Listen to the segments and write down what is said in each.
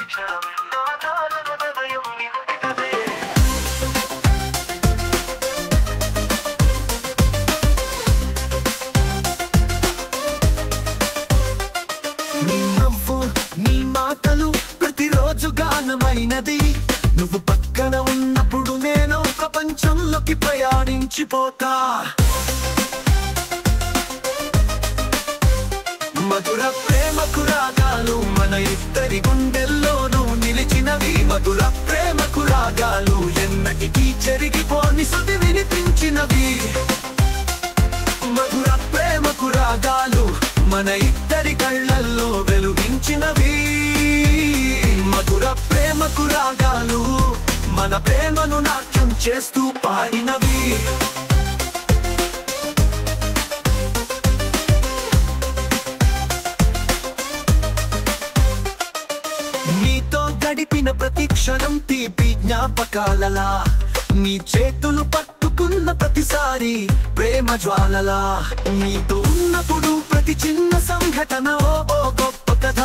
నీ నవ్వు నీ మాటలు ప్రతిరోజు గానమైనది. నువ్వు పక్కన ఉన్నప్పుడు నేను ప్రపంచంలోకి ప్రయాణించిపోతా. మధుర ప్రేమకు రాగాలు మన ఇద్దరి గుండెల్లోనూ నిలిచినవి. మధుర ప్రేమకు రాగాలు ఎన్నటికీ చెరిగిపోని శృతి వినిపించినవి. మధుర ప్రేమకు రాగాలు మన ఇద్దరి కళ్ళల్లో వెలుగించినవి. మధుర ప్రేమకు రాగాలు మన ప్రేమను నాట్యం చేస్తూ పాడినవి. నీతో గడిపిన ప్రతి క్షణం తీపి జ్ఞాపకాలలా, నీ చేతులు పట్టుకున్న ప్రతిసారి ప్రేమ జ్వాలలా. నీతో ఉన్నప్పుడు ప్రతి చిన్న సంఘటన ఓ గొప్ప కథ.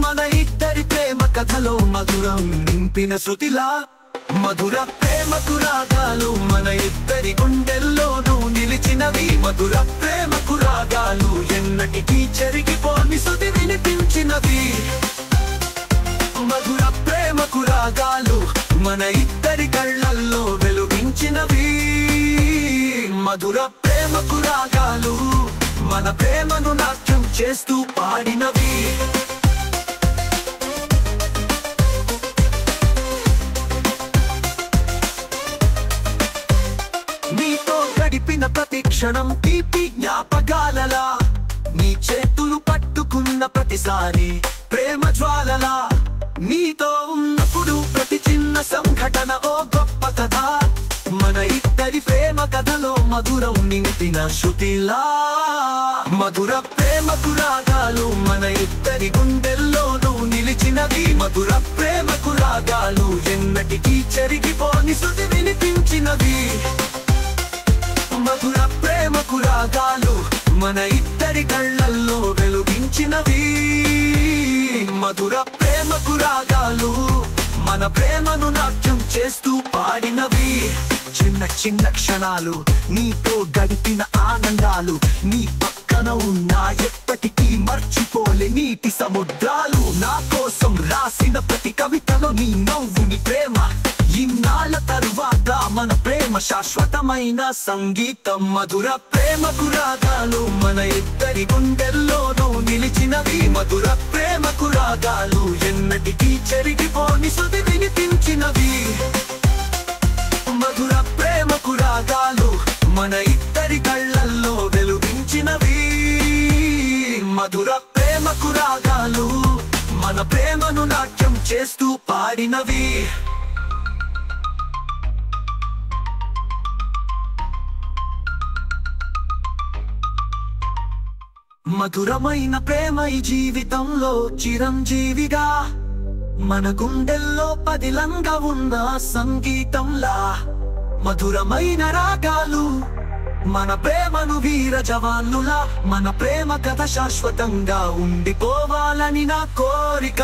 మన ఇద్దరి ప్రేమ కథలో మధురం నింపిన శృతిలా. మధుర ప్రేమకు రాగాలు మన ఇద్దరి గుండెల్లోనూ నిలిచినవి. మధుర ప్రేమకు రాగాలు ఎన్నటికీ చెరిగిపోని శృతి వినిపించినవి. మధుర ప్రేమకు రాగాలు మన ఇద్దరి కళ్ళల్లో వెలుగించినవి. మధుర ప్రేమకు రాగాలు మన ప్రేమను నాట్యం చేస్తూ పాడినవి. నీతో గడిపిన ప్రతి క్షణం తీపి జ్ఞాపకాలలా, నీ చేతులు పట్టుకున్న ప్రతిసారి ప్రేమ జ్వాలలా. నీతో ఉన్నప్పుడు ప్రతి చిన్న సంఘటన ఓ గొప్ప కథ. మన ఇద్దరి ప్రేమ కథలో మధురం నింపిన శృతిలా. మధుర ప్రేమకు రాగాలు మన ఇద్దరి గుండెల్లోనూ నిలిచినవి. మధుర ప్రేమకు రాగాలు ఎన్నటికీ చెరిగిపోని శృతి వినిపించినవి. మధుర ప్రేమకు రాగాలు మన ఇద్దరి కళ్ళల్లో వెలుగించినవి. మధుర ప్రేమకు రాగాలు మన ప్రేమను నాట్యం చేస్తూ పాడినవి. చిన్న చిన్న క్షణాలు నీతో గడిపిన ఆనందాలు, నీ పక్కన ఉన్నా ఎప్పటికీ మర్చిపోలే నీటి సముద్రాలు. నా కోసం రాసిన ప్రతి కవితలో నీ నవ్వు నీ ప్రేమ. ఇన్నాళ్ళ తరువాత మన ప్రేమ శాశ్వతమైన సంగీతం. మధుర ప్రేమకు రాగాలు మన ఇద్దరి గుండెల్లోనూ నిలిచినవి. మధుర ప్రేమకు రాగాలు ఎన్నటికీ చెరిగిపోని శృతి వినిపించినవి. మధుర ప్రేమకు రాగాలు మన ఇద్దరి కళ్ళల్లో వెలుగించినవి. మధుర ప్రేమకు రాగాలు మన ప్రేమను నాట్యం చేస్తూ పాడినవి. మధురమైన ప్రేమ ఈ జీవితంలో చిరంజీవిగా, మన గుండెల్లో పదిలంగా ఉన్న సంగీతంలా. మధురమైన రాగాలు మన ప్రేమను వీర జవాన్నులా. మన ప్రేమ కథ శాశ్వతంగా ఉండిపోవాలని నా కోరిక.